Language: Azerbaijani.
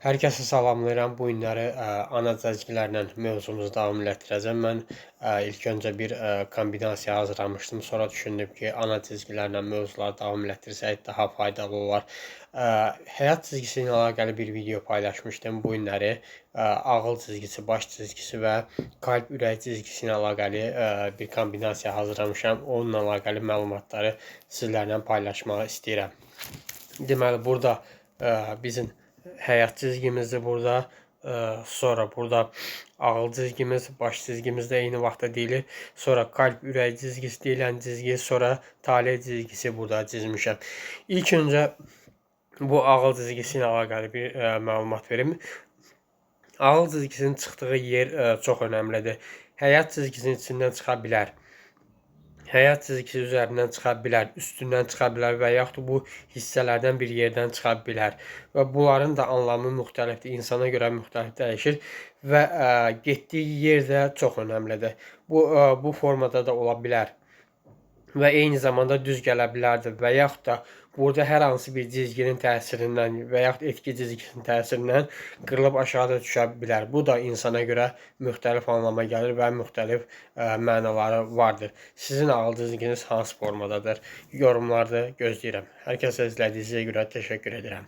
Hər kəsi salamlayıram. Bu günləri ana cəzgilərlə mövzumuzu davam elətdirəcəm. Mən ilk öncə bir kombinasiya hazırlamışdım. Sonra düşündüm ki, ana cizgilərlə mövzuları davam elətdirsək daha faydalı olar. Həyat cizgisi ilə əlaqəli bir video paylaşmışdım. Bu günləri ağıl cizgisi, baş cizgisi və qalp ürək cizgisi ilə əlaqəli bir kombinasiya hazırlamışam. Onunla əlaqəli məlumatları sizlərlə paylaşmaq istəyirəm. Deməli, burada bizim həyat cizgimizdir burada. Sonra burada ağıl cizgimiz, baş cizgimiz də eyni vaxtda deyilir. Sonra qalp ürək cizgisi deyilən cizgi, sonra taley cizgisi burada çizmişəm. İlk öncə bu ağıl cizgisi ilə əlaqəli bir məlumat verim. Ağıl cizgisinin çıxdığı yer çox önəmlidir. Həyat cizgisinin içindən çıxa bilər. Həyat cizgisi üzərindən çıxa bilər, üstündən çıxa bilər və yaxud bu hissələrdən bir yerdən çıxa bilər. Və bunların da anlamı müxtəlifdir, insana görə müxtəlif dəyişir və getdiyi yer də çox önəmlidir. Bu formada da ola bilər və eyni zamanda düz gələ bilərdi və yaxud da burada hər hansı bir cizginin təsirindən və yaxud etki cizgisinin təsirindən qırılıb aşağıda düşə bilər. Bu da insana görə müxtəlif anlama gəlir və müxtəlif mənaları vardır. Sizin ağıl cizginiz hansı formadadır? Yorumlarda gözləyirəm. Hər kəsə izlədiyinizə görə təşəkkür edirəm.